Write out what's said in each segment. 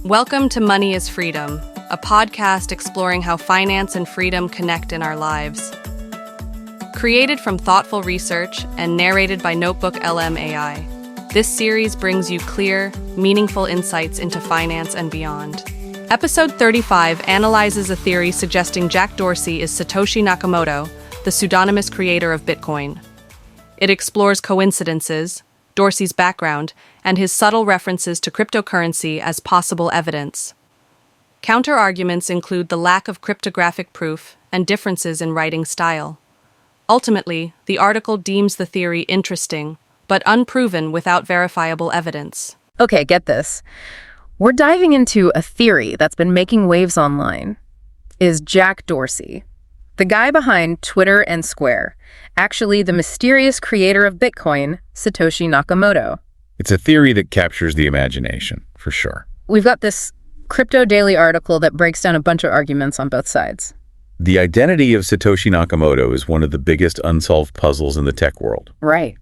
Welcome to Money is Freedom, a podcast exploring how finance and freedom connect in our lives. Created from thoughtful research and narrated by Notebook LM AI, this series brings you clear, meaningful insights into finance and beyond. Episode 35 analyzes a theory suggesting Jack Dorsey is Satoshi Nakamoto, the pseudonymous creator of Bitcoin. It explores coincidences, Dorsey's background, and his subtle references to cryptocurrency as possible evidence. Counterarguments include the lack of cryptographic proof and differences in writing style. Ultimately, the article deems the theory interesting, but unproven without verifiable evidence. Okay, get this. We're diving into a theory that's been making waves online. Is Jack Dorsey, the guy behind Twitter and Square, actually the mysterious creator of Bitcoin, Satoshi Nakamoto? It's a theory that captures the imagination, for sure. We've got this Crypto Daily article that breaks down a bunch of arguments on both sides. The identity of Satoshi Nakamoto is one of the biggest unsolved puzzles in the tech world. Right.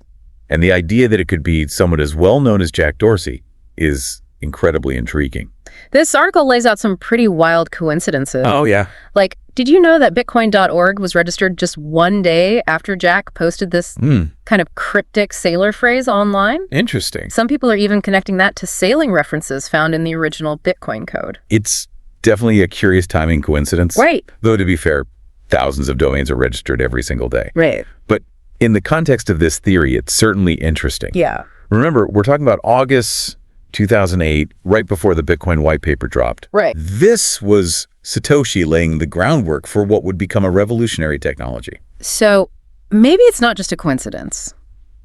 And the idea that it could be someone as well known as Jack Dorsey is incredibly intriguing. This article lays out some pretty wild coincidences. Oh, yeah. Like, did you know that Bitcoin.org was registered just one day after Jack posted this kind of cryptic sailor phrase online? Interesting. Some people are even connecting that to sailing references found in the original Bitcoin code. It's definitely a curious timing coincidence. Right. Though, to be fair, thousands of domains are registered every single day. Right. But in the context of this theory, it's certainly interesting. Yeah. Remember, we're talking about August 2008, right before the Bitcoin white paper dropped. Right. This was Satoshi laying the groundwork for what would become a revolutionary technology. So maybe it's not just a coincidence,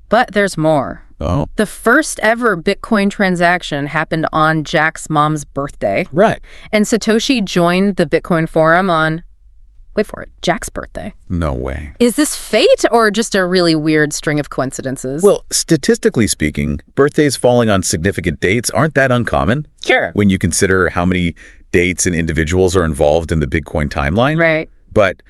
but there's more. Oh. The first ever Bitcoin transaction happened on Jack's mom's birthday. Right. And Satoshi joined the Bitcoin forum on, wait for it, Jack's birthday. No way. Is this fate or just a really weird string of coincidences? Well, statistically speaking, birthdays falling on significant dates aren't that uncommon. Sure. When you consider how many dates and individuals are involved in the Bitcoin timeline. Right. But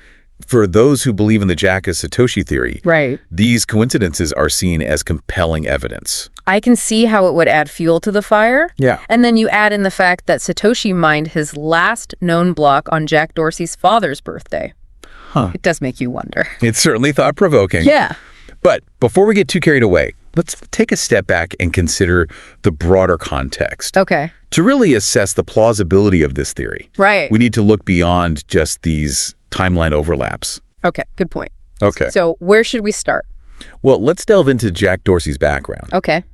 for those who believe in the Jack as Satoshi theory, right, these coincidences are seen as compelling evidence. I can see how it would add fuel to the fire. Yeah. And then you add in the fact that Satoshi mined his last known block on Jack Dorsey's father's birthday. Huh. It does make you wonder. It's certainly thought-provoking. Yeah. But before we get too carried away, let's take a step back and consider the broader context. Okay. To really assess the plausibility of this theory, right, we need to look beyond just these timeline overlaps. Okay, good point. Okay. So where should we start? Well, let's delve into Jack Dorsey's background. Okay.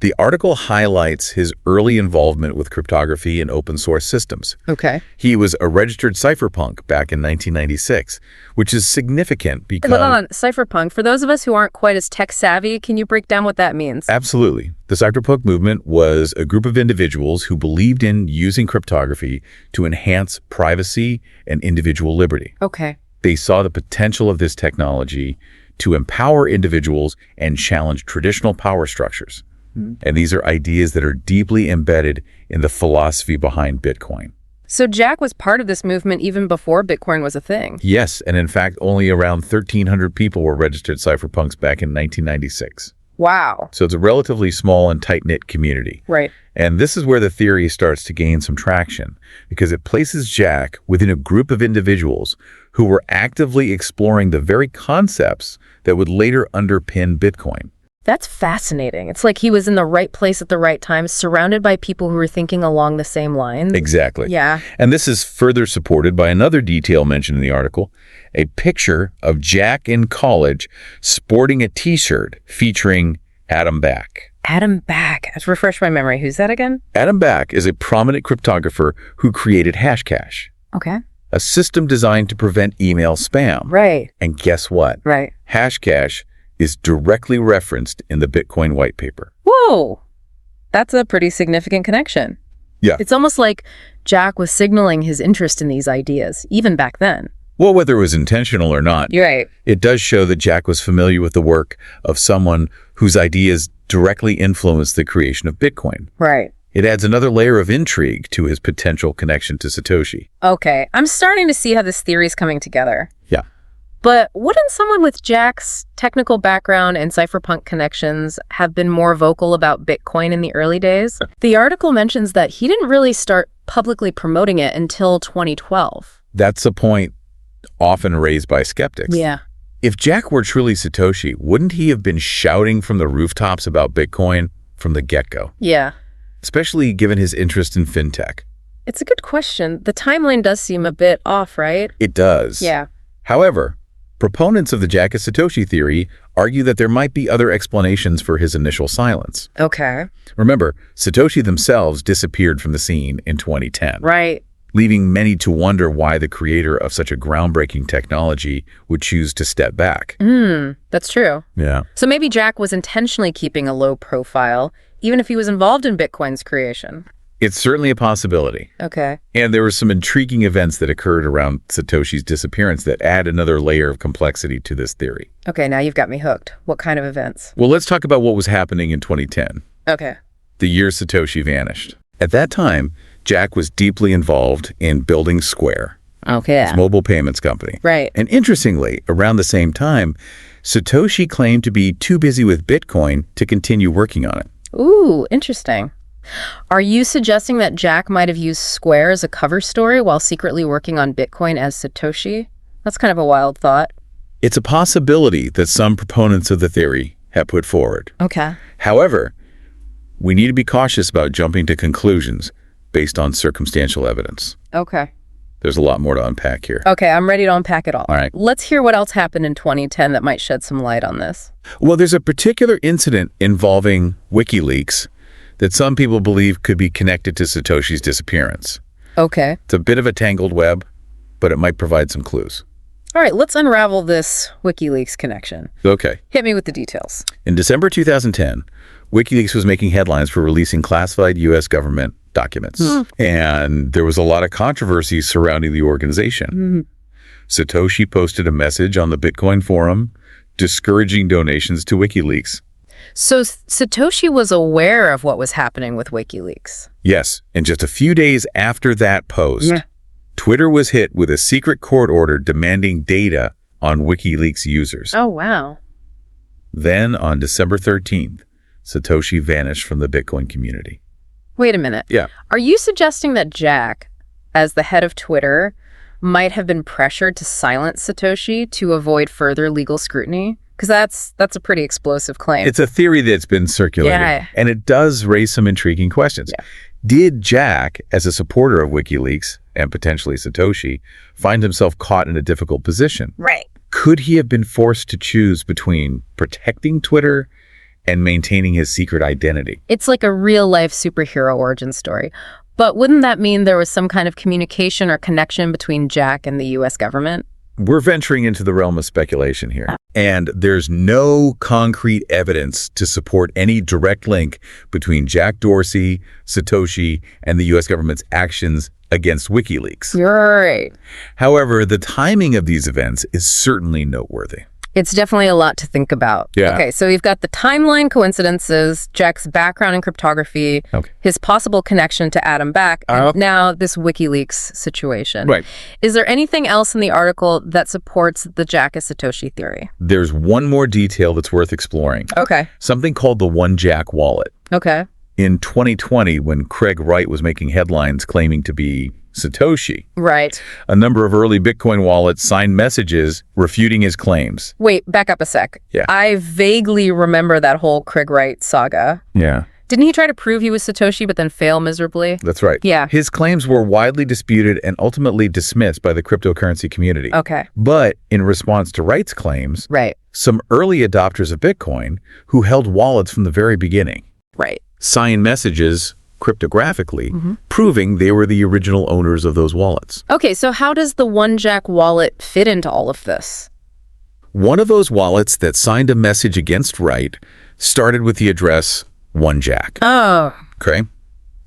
The article highlights his early involvement with cryptography and open source systems. Okay. He was a registered cypherpunk back in 1996, which is significant because... Hold on, cypherpunk. For those of us who aren't quite as tech savvy, can you break down what that means? Absolutely. The cypherpunk movement was a group of individuals who believed in using cryptography to enhance privacy and individual liberty. Okay. They saw the potential of this technology to empower individuals and challenge traditional power structures. And these are ideas that are deeply embedded in the philosophy behind Bitcoin. So Jack was part of this movement even before Bitcoin was a thing? Yes, and in fact, only around 1,300 people were registered cypherpunks back in 1996. Wow. So it's a relatively small and tight-knit community. Right. And this is where the theory starts to gain some traction, because it places Jack within a group of individuals who were actively exploring the very concepts that would later underpin Bitcoin. That's fascinating. It's like he was in the right place at the right time, surrounded by people who were thinking along the same lines. Exactly. Yeah. And this is further supported by another detail mentioned in the article, a picture of Jack in college sporting a T-shirt featuring Adam Back. Adam Back. Let's refresh my memory. Who's that again? Adam Back is a prominent cryptographer who created Hashcash, Okay. a system designed to prevent email spam. Right. And guess what? Right. Hashcash is directly referenced in the Bitcoin white paper. Whoa. That's a pretty significant connection. Yeah. It's almost like Jack was signaling his interest in these ideas, even back then. Well, whether it was intentional or not, You're right. it does show that Jack was familiar with the work of someone whose ideas directly influenced the creation of Bitcoin. Right. It adds another layer of intrigue to his potential connection to Satoshi. Okay. I'm starting to see how this theory is coming together. Yeah. But wouldn't someone with Jack's technical background and cypherpunk connections have been more vocal about Bitcoin in the early days? The article mentions that he didn't really start publicly promoting it until 2012. That's a point often raised by skeptics. Yeah. If Jack were truly Satoshi, wouldn't he have been shouting from the rooftops about Bitcoin from the get-go? Yeah. Especially given his interest in fintech. It's a good question. The timeline does seem a bit off, right? It does. Yeah. However, proponents of the Jack is Satoshi theory argue that there might be other explanations for his initial silence. Okay. Remember, Satoshi themselves disappeared from the scene in 2010. Right. Leaving many to wonder why the creator of such a groundbreaking technology would choose to step back. That's true. Yeah. So maybe Jack was intentionally keeping a low profile, even if he was involved in Bitcoin's creation. It's certainly a possibility. Okay. And there were some intriguing events that occurred around Satoshi's disappearance that add another layer of complexity to this theory. Okay, now you've got me hooked. What kind of events? Well, let's talk about what was happening in 2010, Okay. the year Satoshi vanished. At that time, Jack was deeply involved in building Square, Okay. his mobile payments company. Right. And interestingly, around the same time, Satoshi claimed to be too busy with Bitcoin to continue working on it. Ooh, interesting. Are you suggesting that Jack might have used Square as a cover story while secretly working on Bitcoin as Satoshi? That's kind of a wild thought. It's a possibility that some proponents of the theory have put forward. Okay. However, we need to be cautious about jumping to conclusions based on circumstantial evidence. Okay. There's a lot more to unpack here. Okay, I'm ready to unpack it all. All right. Let's hear what else happened in 2010 that might shed some light on this. Well, there's a particular incident involving WikiLeaks that some people believe could be connected to Satoshi's disappearance. Okay. It's a bit of a tangled web, but it might provide some clues. All right, let's unravel this WikiLeaks connection. Okay. Hit me with the details. In December 2010, WikiLeaks was making headlines for releasing classified U.S. government documents. And there was a lot of controversy surrounding the organization. Satoshi posted a message on the Bitcoin forum discouraging donations to WikiLeaks. So Satoshi was aware of what was happening with WikiLeaks. Yes, and just a few days after that post, Twitter was hit with a secret court order demanding data on WikiLeaks users. Oh, wow. Then, on December 13th, Satoshi vanished from the Bitcoin community. Wait a minute. Yeah. Are you suggesting that Jack, as the head of Twitter, might have been pressured to silence Satoshi to avoid further legal scrutiny? Because that's a pretty explosive claim. It's a theory that's been circulated, and it does raise some intriguing questions. Yeah. Did Jack, as a supporter of WikiLeaks and potentially Satoshi, find himself caught in a difficult position? Right. Could he have been forced to choose between protecting Twitter and maintaining his secret identity? It's like a real-life superhero origin story. But wouldn't that mean there was some kind of communication or connection between Jack and the U.S. government? We're venturing into the realm of speculation here, and there's no concrete evidence to support any direct link between Jack Dorsey, Satoshi, and the U.S. government's actions against WikiLeaks. You're right. However, the timing of these events is certainly noteworthy. It's definitely a lot to think about. Yeah. Okay, so we've got the timeline coincidences, Jack's background in cryptography, his possible connection to Adam Back, and now this WikiLeaks situation. Right. Is there anything else in the article that supports the Jack is Satoshi theory? There's one more detail that's worth exploring. Okay. Something called the One Jack wallet. Okay. In 2020, when Craig Wright was making headlines claiming to be Satoshi, Right. a number of early Bitcoin wallets signed messages refuting his claims. Wait, back up a sec. Yeah. I vaguely remember that whole Craig Wright saga. Yeah. Didn't he try to prove he was Satoshi but then fail miserably? That's right. Yeah. His claims were widely disputed and ultimately dismissed by the cryptocurrency community. Okay. But in response to Wright's claims, Right. some early adopters of Bitcoin who held wallets from the very beginning Right. signed messages cryptographically, proving they were the original owners of those wallets. Okay, so how does the One Jack wallet fit into all of this? One of those wallets that signed a message against Wright started with the address One Jack. Oh. Okay?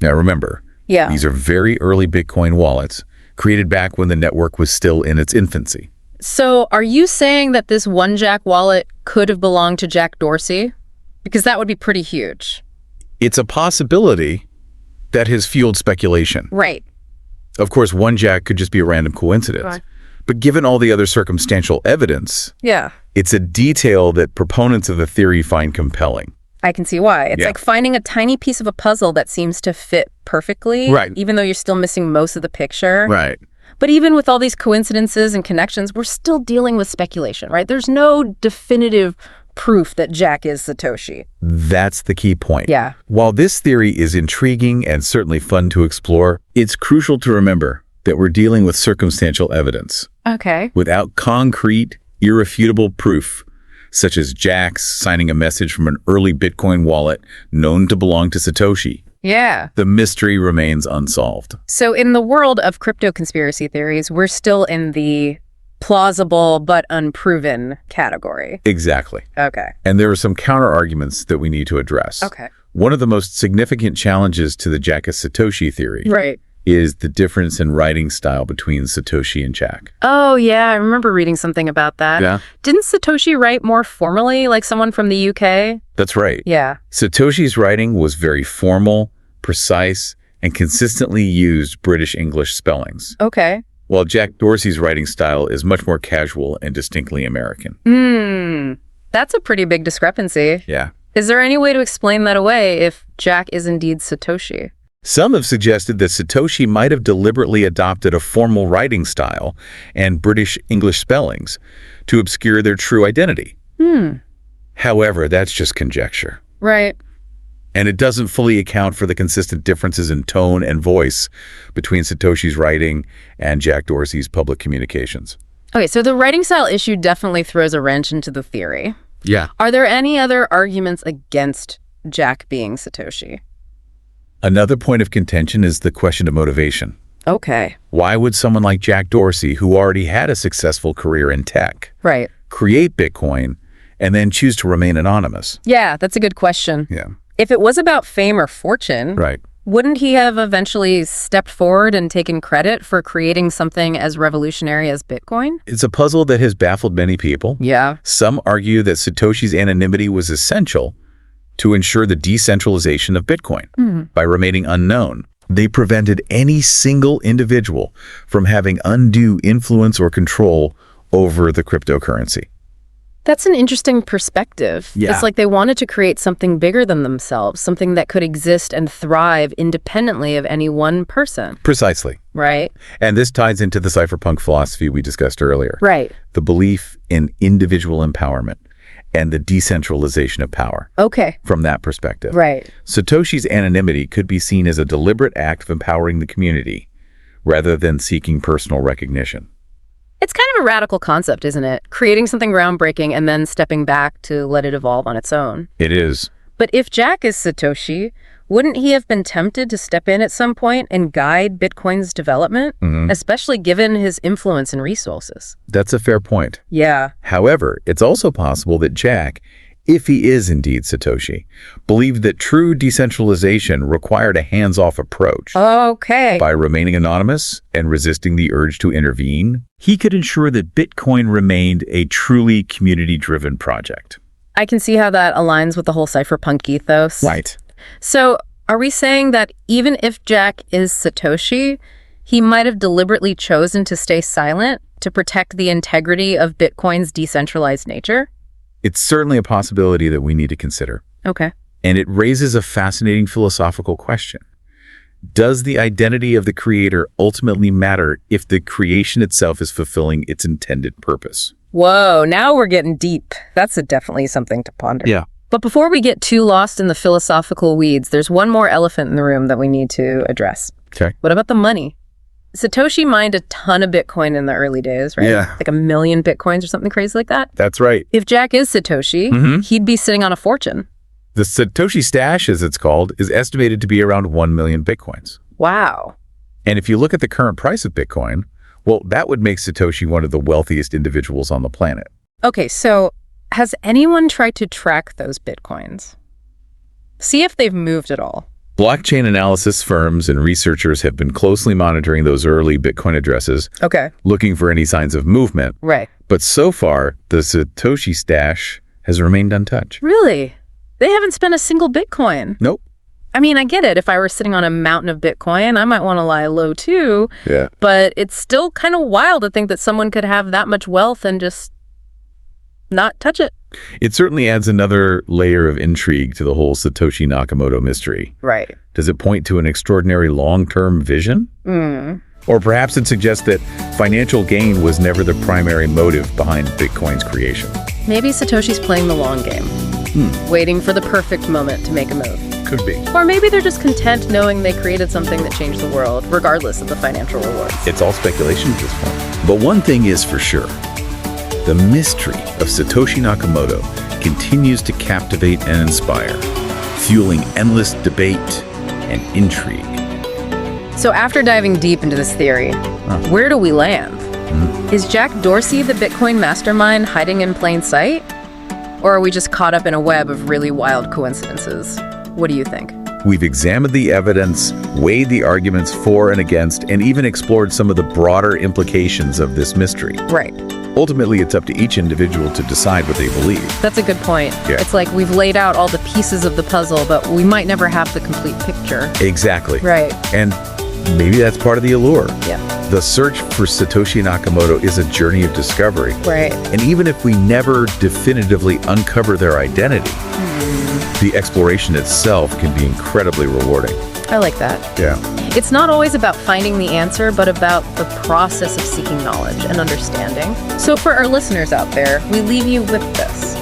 Now remember, Yeah. these are very early Bitcoin wallets created back when the network was still in its infancy. So are you saying that this One Jack wallet could have belonged to Jack Dorsey? Because that would be pretty huge. It's a possibility that has fueled speculation. Right. Of course, One Jack could just be a random coincidence. Right. But given all the other circumstantial evidence, Yeah. it's a detail that proponents of the theory find compelling. I can see why. It's Yeah. like finding a tiny piece of a puzzle that seems to fit perfectly, Right. even though you're still missing most of the picture. Right. But even with all these coincidences and connections, we're still dealing with speculation, right? There's no definitive proof that Jack is Satoshi. That's the key point. Yeah. While this theory is intriguing and certainly fun to explore, it's crucial to remember that we're dealing with circumstantial evidence. Okay. Without concrete, irrefutable proof, such as Jack's signing a message from an early Bitcoin wallet known to belong to Satoshi, Yeah. the mystery remains unsolved. So in the world of crypto conspiracy theories, we're still in the plausible but unproven category. Exactly. Okay. And there are some counter-arguments that we need to address. Okay. One of the most significant challenges to the Jack is Satoshi theory Right. is the difference in writing style between Satoshi and Jack. Oh, yeah. I remember reading something about that. Yeah. Didn't Satoshi write more formally, like someone from the UK? That's right. Yeah. Satoshi's writing was very formal, precise, and consistently used British English spellings, Okay. while Jack Dorsey's writing style is much more casual and distinctly American. That's a pretty big discrepancy. Yeah. Is there any way to explain that away if Jack is indeed Satoshi? Some have suggested that Satoshi might have deliberately adopted a formal writing style and British English spellings to obscure their true identity. However, that's just conjecture. Right. And it doesn't fully account for the consistent differences in tone and voice between Satoshi's writing and Jack Dorsey's public communications. Okay, so the writing style issue definitely throws a wrench into the theory. Yeah. Are there any other arguments against Jack being Satoshi? Another point of contention is the question of motivation. Okay. Why would someone like Jack Dorsey, who already had a successful career in tech, Right. create Bitcoin and then choose to remain anonymous? Yeah, that's a good question. Yeah. If it was about fame or fortune, Right. wouldn't he have eventually stepped forward and taken credit for creating something as revolutionary as Bitcoin? It's a puzzle that has baffled many people. Yeah. Some argue that Satoshi's anonymity was essential to ensure the decentralization of Bitcoin. By remaining unknown, they prevented any single individual from having undue influence or control over the cryptocurrency. That's an interesting perspective. Yeah. It's like they wanted to create something bigger than themselves, something that could exist and thrive independently of any one person, Precisely. right? And this ties into the cypherpunk philosophy we discussed earlier. Right. The belief in individual empowerment and the decentralization of power. Okay. From that perspective. Right. Satoshi's anonymity could be seen as a deliberate act of empowering the community rather than seeking personal recognition. It's kind of a radical concept, isn't it? Creating something groundbreaking and then stepping back to let it evolve on its own. It is. But if Jack is Satoshi, wouldn't he have been tempted to step in at some point and guide Bitcoin's development, especially given his influence and resources? That's a fair point. Yeah. However, it's also possible that Jack, if he is indeed Satoshi, believed that true decentralization required a hands-off approach. Okay. By remaining anonymous and resisting the urge to intervene, he could ensure that Bitcoin remained a truly community-driven project. I can see how that aligns with the whole cypherpunk ethos. Right. So are we saying that even if Jack is Satoshi, he might have deliberately chosen to stay silent to protect the integrity of Bitcoin's decentralized nature? It's certainly a possibility that we need to consider. Okay. And it raises a fascinating philosophical question. Does the identity of the creator ultimately matter if the creation itself is fulfilling its intended purpose? Whoa, now we're getting deep. That's definitely something to ponder. Yeah. But before we get too lost in the philosophical weeds, there's one more elephant in the room that we need to address. Okay. What about the money? Satoshi mined a ton of Bitcoin in the early days, right? Yeah. Like 1 million Bitcoins or something crazy like that. That's right. If Jack is Satoshi, he'd be sitting on a fortune. The Satoshi stash, as it's called, is estimated to be around 1 million Bitcoins. Wow. And if you look at the current price of Bitcoin, well, that would make Satoshi one of the wealthiest individuals on the planet. Okay, so has anyone tried to track those Bitcoins? See if they've moved at all. Blockchain analysis firms and researchers have been closely monitoring those early Bitcoin addresses, Okay. looking for any signs of movement. Right. But so far, the Satoshi stash has remained untouched. Really? They haven't spent a single Bitcoin. Nope. I mean, I get it. If I were sitting on a mountain of Bitcoin, I might want to lie low too. Yeah. But it's still kind of wild to think that someone could have that much wealth and just not touch it. It certainly adds another layer of intrigue to the whole Satoshi Nakamoto mystery. Right. Does it point to an extraordinary long-term vision? Or perhaps it suggests that financial gain was never the primary motive behind Bitcoin's creation. Maybe Satoshi's playing the long game, waiting for the perfect moment to make a move. Could be. Or maybe they're just content knowing they created something that changed the world, regardless of the financial rewards. It's all speculation at this point. But one thing is for sure. The mystery of Satoshi Nakamoto continues to captivate and inspire, fueling endless debate and intrigue. So after diving deep into this theory, where do we land? Is Jack Dorsey the Bitcoin mastermind hiding in plain sight? Or are we just caught up in a web of really wild coincidences? What do you think? We've examined the evidence, weighed the arguments for and against, and even explored some of the broader implications of this mystery. Right. Ultimately, it's up to each individual to decide what they believe. That's a good point. Yeah. It's like we've laid out all the pieces of the puzzle, but we might never have the complete picture. Exactly. Right. And maybe that's part of the allure. Yeah. The search for Satoshi Nakamoto is a journey of discovery. Right. And even if we never definitively uncover their identity, the exploration itself can be incredibly rewarding. I like that. Yeah. It's not always about finding the answer, but about the process of seeking knowledge and understanding. So for our listeners out there, we leave you with this.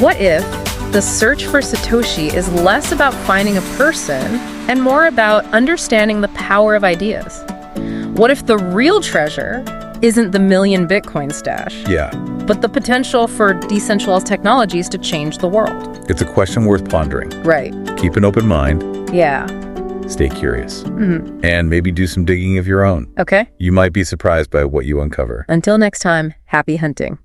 What if the search for Satoshi is less about finding a person and more about understanding the power of ideas? What if the real treasure isn't the million Bitcoin stash, Yeah. but the potential for decentralized technologies to change the world? It's a question worth pondering. Right. Keep an open mind. Yeah. Stay curious. And maybe do some digging of your own. Okay. You might be surprised by what you uncover. Until next time, happy hunting.